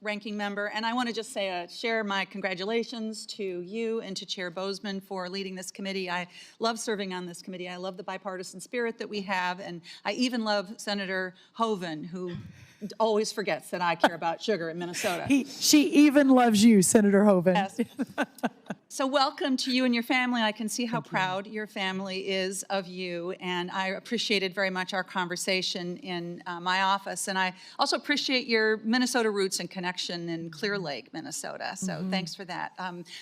Ranking Member. And I want to just say, share my congratulations to you and to Chair Bozeman for leading this committee. I love serving on this committee. I love the bipartisan spirit that we have. And I even love Senator Hoeven, who always forgets that I care about sugar in Minnesota. She even loves you, Senator Hoeven. Yes. So welcome to you and your family. I can see how proud your family is of you, and I appreciated very much our conversation in my office. And I also appreciate your Minnesota roots and connection in Clear Lake, Minnesota. So thanks for that.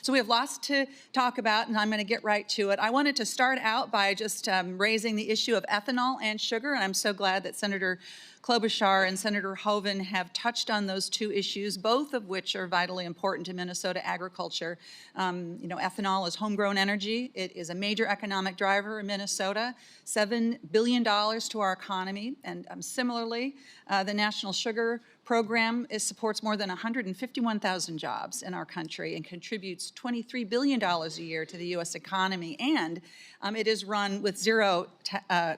So we have lots to talk about, and I'm going to get right to it. I wanted to start out by just raising the issue of ethanol and sugar, and I'm so glad that Senator Klobuchar and Senator Hoeven have touched on those two issues, both of which are vitally important to Minnesota agriculture. Ethanol is homegrown energy. It is a major economic driver in Minnesota, $7 billion to our economy. And similarly, the National Sugar Program supports more than 151,000 jobs in our country and contributes $23 billion a year to the U.S. economy. And it is run with zero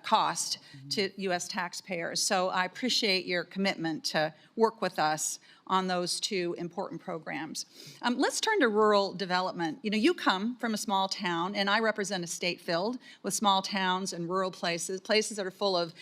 cost to U.S. taxpayers. So I appreciate your commitment to work with us on those two important programs. Let's turn to rural development. You come from a small town, and I represent a state filled with small towns and rural places that are full of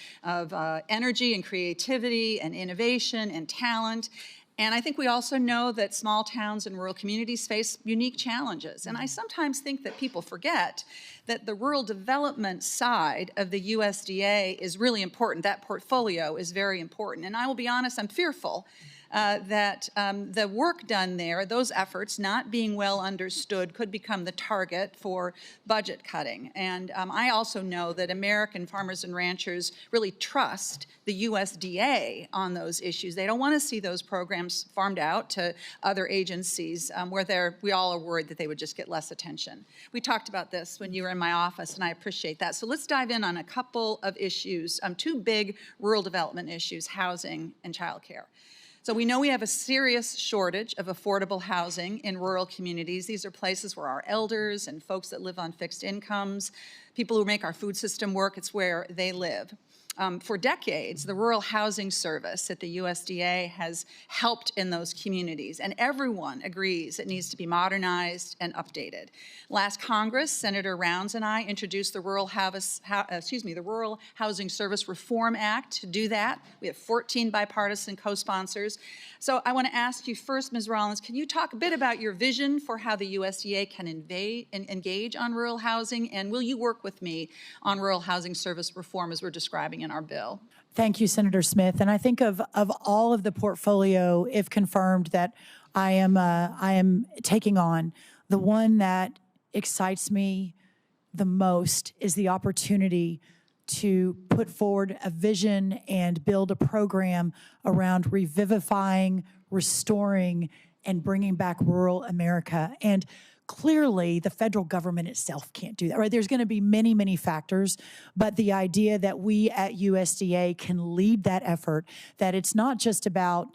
energy and creativity and innovation and talent. And I think we also know that small towns and rural communities face unique challenges. And I sometimes think that people forget that the rural development side of the USDA is really important. That portfolio is very important. And I will be honest, I'm fearful that the work done there, those efforts not being well understood, could become the target for budget cutting. And I also know that American farmers and ranchers really trust the USDA on those issues. They don't want to see those programs farmed out to other agencies where we all are worried that they would just get less attention. We talked about this when you were in my office, and I appreciate that. So let's dive in on a couple of issues, two big rural development issues, housing and childcare. So we know we have a serious shortage of affordable housing in rural communities. These are places where our elders and folks that live on fixed incomes, people who make our food system work, it's where they live. For decades, the Rural Housing Service at the USDA has helped in those communities, and everyone agrees it needs to be modernized and updated. Last Congress, Senator Rounds and I introduced the Rural Housing Service Reform Act to do that. We have 14 bipartisan co-sponsors. So I want to ask you first, Ms. Rollins, can you talk a bit about your vision for how the USDA can engage on rural housing, and will you work with me on rural housing service reform as we're describing in our bill? Thank you, Senator Smith. And I think of all of the portfolio, if confirmed, that I am taking on, the one that excites me the most is the opportunity to put forward a vision and build a program around revivifying, restoring, and bringing back rural America. And clearly, the federal government itself can't do that, right? There's going to be many, many factors, but the idea that we at USDA can lead that effort, that it's not just about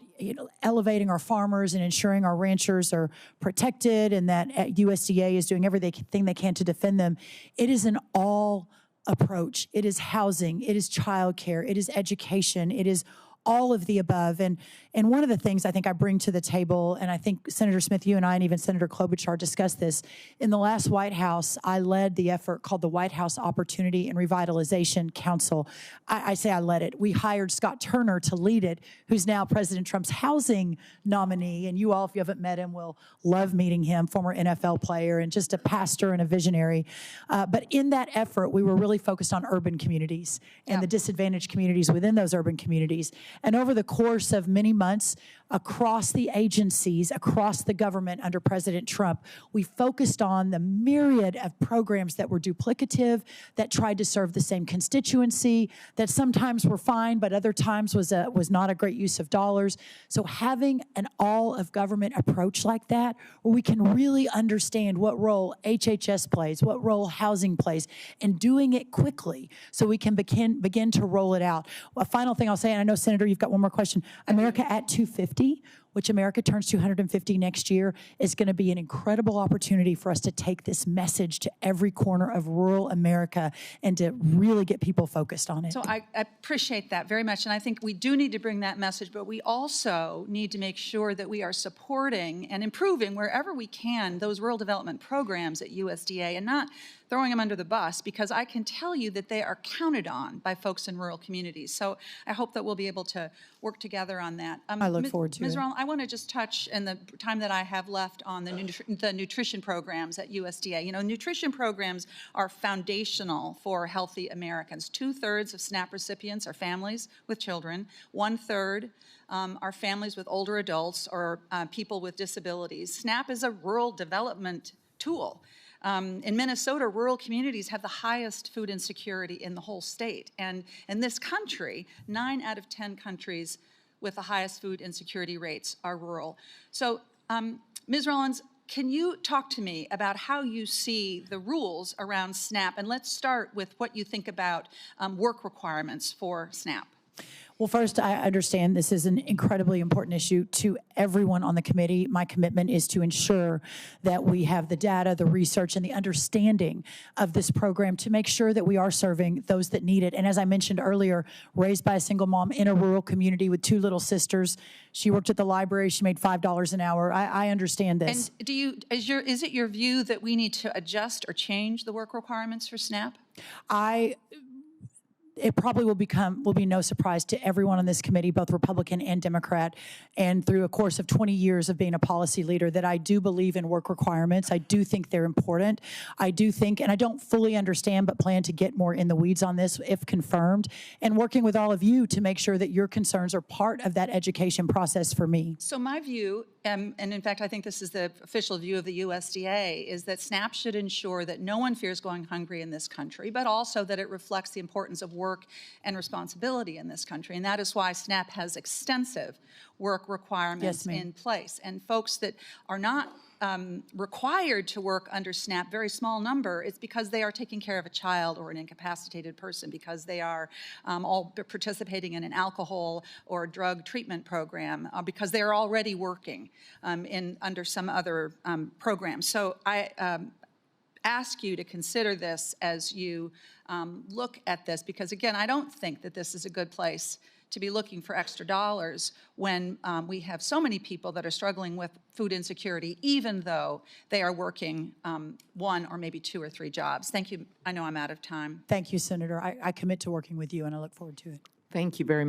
elevating our farmers and ensuring our ranchers are protected and that USDA is doing everything they can to defend them. It is an all approach. It is housing, it is childcare, it is education, it is all of the above. And one of the things I think I bring to the table, and I think Senator Smith, you and I, and even Senator Klobuchar discussed this, in the last White House, I led the effort called the White House Opportunity and Revitalization Council. I say I led it. We hired Scott Turner to lead it, who's now President Trump's housing nominee. And you all, if you haven't met him, will love meeting him, former NFL player and just a pastor and a visionary. But in that effort, we were really focused on urban communities and the disadvantaged communities within those urban communities. And over the course of many months, across the agencies, across the government under President Trump, we focused on the myriad of programs that were duplicative, that tried to serve the same constituency, that sometimes were fine, but other times was not a great use of dollars. So having an all-of-government approach like that, where we can really understand what role HHS plays, what role housing plays, and doing it quickly so we can begin to roll it out. A final thing I'll say, and I know, Senator, you've got one more question. America at 250, which America turns 250 next year, is going to be an incredible opportunity for us to take this message to every corner of rural America and to really get people focused on it. So I appreciate that very much, and I think we do need to bring that message, but we also need to make sure that we are supporting and improving wherever we can those rural development programs at USDA and not throwing them under the bus, because I can tell you that they are counted on by folks in rural communities. So I hope that we'll be able to work together on that. I look forward to Ms. it. Rollins, I want to just touch in the time that I have left on the nutrition programs at USDA. You know, nutrition programs are foundational for healthy Americans. 2/3 of SNAP recipients are families with children. 1/3 are families with older adults or people with disabilities. SNAP is a rural development tool. In Minnesota, rural communities have the highest food insecurity in the whole state. And in this country, 9 out of 10 countries with the highest food insecurity rates are rural. So, Ms. Rollins, can you talk to me about how you see the rules around SNAP? And let's start with what you think about work requirements for SNAP. Well, first, I understand this is an incredibly important issue to everyone on the committee. My commitment is to ensure that we have the data, the research, and the understanding of this program to make sure that we are serving those that need it. And as I mentioned earlier, raised by a single mom in a rural community with 2 little sisters, she worked at the library, she made $5 an hour. I understand this. And is it your view that we need to adjust or change the work requirements for SNAP? It probably will be no surprise to everyone on this committee, both Republican and Democrat, and through a course of 20 years of being a policy leader, that I do believe in work requirements. I do think they're important. I do think, and I don't fully understand, but plan to get more in the weeds on this if confirmed, and working with all of you to make sure that your concerns are part of that education process for me. So my view, and in fact, I think this is the official view of the USDA, is that SNAP should ensure that no one fears going hungry in this country, but also that it reflects the importance of work and responsibility in this country. And that is why SNAP has extensive work requirements in place. And folks that are not required to work under SNAP, very small number, it's because they are taking care of a child or an incapacitated person, because they are all participating in an alcohol or drug treatment program, because they are already working under some other program. So I ask you to consider this as you look at this, because again, I don't think that this is a good place to be looking for extra dollars when we have so many people that are struggling with food insecurity, even though they are working 1 or maybe 2 or 3 jobs. Thank you. I know I'm out of time. Thank you, Senator. I commit to working with you, and I look forward to it. Thank you very much.